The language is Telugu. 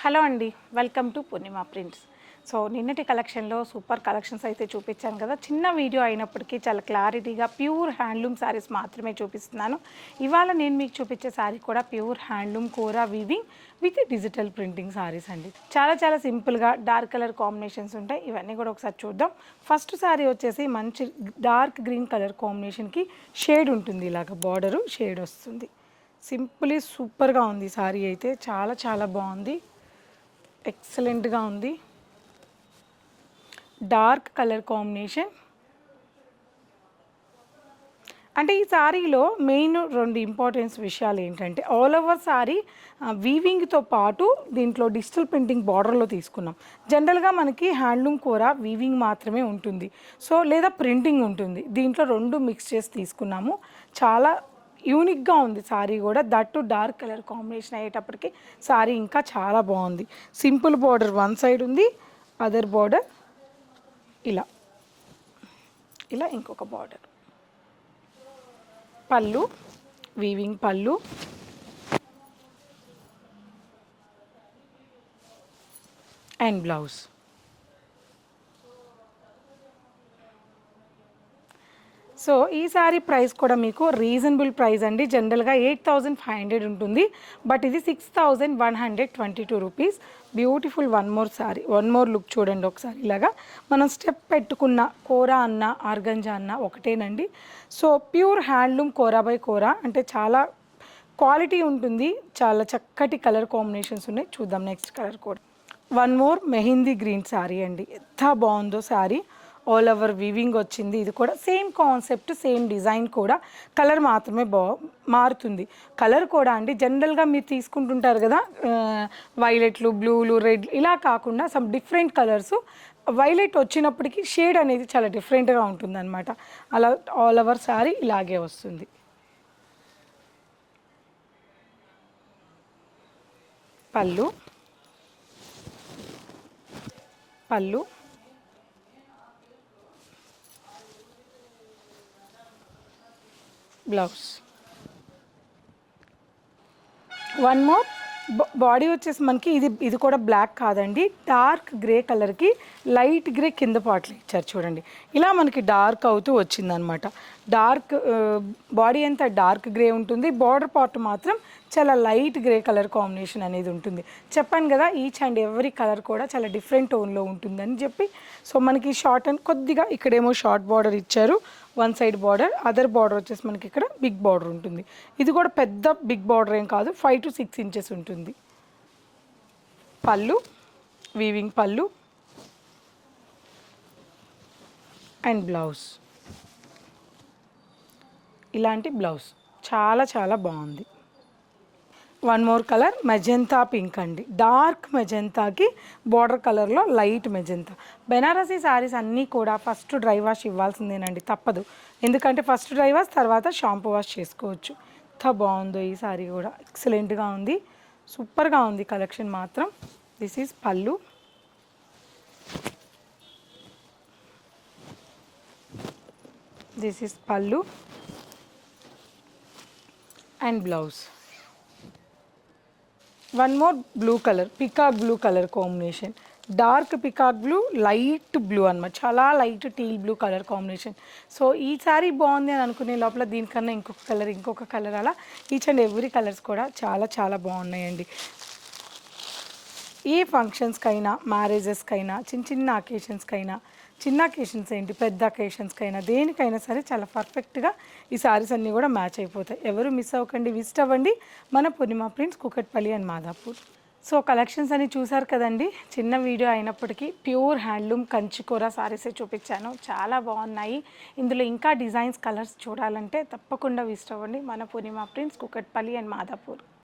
హలో అండి, welcome to Purnima prints. So నిన్నటి కలెక్షన్లో సూపర్ కలెక్షన్స్ అయితే చూపించాను కదా. చిన్న వీడియో అయినప్పటికీ చాలా క్లారిటీగా ప్యూర్ హ్యాండ్లూమ్ శారీస్ మాత్రమే చూపిస్తున్నాను. ఇవాళ నేను మీకు చూపించే శారీ కూడా pure handloom kora weaving with digital printing saris అండి. చాలా సింపుల్గా డార్క్ కలర్ కాంబినేషన్స్ ఉంటాయి. ఇవన్నీ కూడా ఒకసారి చూద్దాం. ఫస్ట్ శారీ వచ్చేసి మంచి డార్క్ గ్రీన్ కలర్ కాంబినేషన్కి షేడ్ ఉంటుంది, ఇలాగ బార్డరు షేడ్ వస్తుంది. సింపుల్లీ సూపర్గా ఉంది శారీ అయితే, చాలా బాగుంది, ఎక్సలెంట్గా ఉంది. Dark colour combination. అంటే ఈ శారీలో మెయిన్ రెండు ఇంపార్టెన్స్ విషయాలు ఏంటంటే, ఆల్ ఓవర్ శారీ వీవింగ్తో పాటు దీంట్లో డిజిటల్ ప్రింటింగ్ బార్డర్లో తీసుకున్నాం. జనరల్గా మనకి హ్యాండ్లూమ్ కూర వీవింగ్ మాత్రమే ఉంటుంది, సో లేదా ప్రింటింగ్ ఉంటుంది. దీంట్లో రెండు మిక్స్ చేసి తీసుకున్నాము. చాలా యూనిక్గా ఉంది శారీ కూడా. దట్టు డార్క్ కలర్ కాంబినేషన్ అయ్యేటప్పటికి శారీ ఇంకా చాలా బాగుంది. సింపుల్ బార్డర్ వన్ సైడ్ ఉంది, అదర్ బార్డర్ ఇలా ఇంకొక బార్డర్. పళ్ళు వీవింగ్ పళ్ళు, అండ్ బ్లౌజ్. సో ఈ సారీ ప్రైస్ కూడా మీకు రీజనబుల్ ప్రైస్ అండి. జనరల్గా 8,500 ఉంటుంది, బట్ ఇది 6,122 rupees. Beautiful one more sorry, one more look చూడండి ఒకసారి. ఇలాగా మనం స్టెప్ పెట్టుకున్న కోరా అన్న ఆర్గంజా అన్న ఒకటేనండి. So pure handloom kora by kora అంటే చాలా క్వాలిటీ ఉంటుంది. చాలా చక్కటి కలర్ కాంబినేషన్స్ ఉన్నాయి. చూద్దాం నెక్స్ట్ కలర్ కూడా. One more mehndi green sari అండి, ఎంత బాగుందో శారీ. ఆల్ ఓవర్ వీవింగ్ వచ్చింది. ఇది కూడా సేమ్ కాన్సెప్ట్, సేమ్ డిజైన్, కూడా కలర్ మాత్రమే మారుతుంది. కలర్ కూడా అండి జనరల్గా మీరు తీసుకుంటుంటారు కదా, వైలెట్లు, బ్లూలు, రెడ్, ఇలా కాకుండా సమ్ డిఫరెంట్ కలర్స్. వైలెట్ వచ్చినప్పటికీ షేడ్ అనేది చాలా డిఫరెంట్గా ఉంటుంది అనమాట. అలా ఆల్ ఓవర్ శారీ ఇలాగే వస్తుంది. పళ్ళు బ్లౌజ్. వన్ మోర్ బాడీ వచ్చేసి మనకి ఇది కూడా బ్లాక్ కాదండి, డార్క్ గ్రే కలర్కి లైట్ గ్రే కింద పాటలు ఇచ్చారు చూడండి. ఇలా మనకి డార్క్ అవుతూ వచ్చిందనమాట. డార్క్ బాడీ అంతా డార్క్ గ్రే ఉంటుంది, బార్డర్ పార్ట్ మాత్రం చాలా లైట్ గ్రే కలర్ కాంబినేషన్ అనేది ఉంటుంది. చెప్పాను కదా, ఈచ్ అండ్ ఎవ్రీ కలర్ కూడా చాలా డిఫరెంట్ టోన్లో ఉంటుందని చెప్పి. సో మనకి షార్ట్ అండ్ కొద్దిగా ఇక్కడేమో షార్ట్ బార్డర్ ఇచ్చారు, one side border, other border వచ్చేసి మనకి ఇక్కడ బిగ్ బార్డర్ ఉంటుంది. ఇది కూడా పెద్ద బిగ్ బార్డర్ ఏం కాదు, 5 to 6 ఇంచెస్ ఉంటుంది. పళ్ళు వీవింగ్ పళ్ళు అండ్ బ్లౌజ్. ఇలాంటి బ్లౌజ్ చాలా బాగుంది. One more colour magenta pink అండి, డార్క్ మెజెంతాకి బార్డర్ కలర్లో లైట్ మెజెంతా. బెనారసీ శారీస్ అన్నీ కూడా ఫస్ట్ డ్రై వాష్ ఇవ్వాల్సిందేనండి, తప్పదు. ఎందుకంటే ఫస్ట్ డ్రై వాష్, తర్వాత షాంపూ వాష్ చేసుకోవచ్చు. ఎంత బాగుందో ఈ శారీ కూడా, ఎక్సలెంట్గా ఉంది, సూపర్గా ఉంది కలెక్షన్ మాత్రం. దిస్ ఈజ్ పళ్ళు, దిస్ ఈజ్ పళ్ళు and blouse. One more blue colour, peacock blue colour combination, dark peacock blue, light blue అనమాట, చాలా light teal blue colour combination. So ఈ సారీ బాగుంది అని అనుకునే లోపల దీనికన్నా ఇంకొక కలర్ అలా ఈచ్ అండ్ ఎవ్రీ కలర్స్ కూడా చాలా బాగున్నాయండి. ఏ ఫంక్షన్స్కైనా, మ్యారేజెస్కైనా, చిన్న అకేషన్స్కైనా, చిన్న అకేషన్స్ ఏంటి పెద్ద అకేషన్స్కైనా, దేనికైనా సరే చాలా పర్ఫెక్ట్గా ఈ శారీస్ అన్నీ కూడా మ్యాచ్ అయిపోతాయి. ఎవరు మిస్ అవ్వకండి, విజిట్ అవ్వండి మన Purnima prints, Kukatpally and Madhapur. So collections అని చూసారు కదండి. చిన్న వీడియో అయినప్పటికీ ప్యూర్ హ్యాండ్లూమ్ కంచికూర శారీసే చూపించాను, చాలా బాగున్నాయి. ఇందులో ఇంకా డిజైన్స్, కలర్స్ చూడాలంటే తప్పకుండా విజిట్ అవ్వండి మన పూర్ణిమ ప్రింట్స్, కూకట్పల్లి అండ్ మాదాపూర్.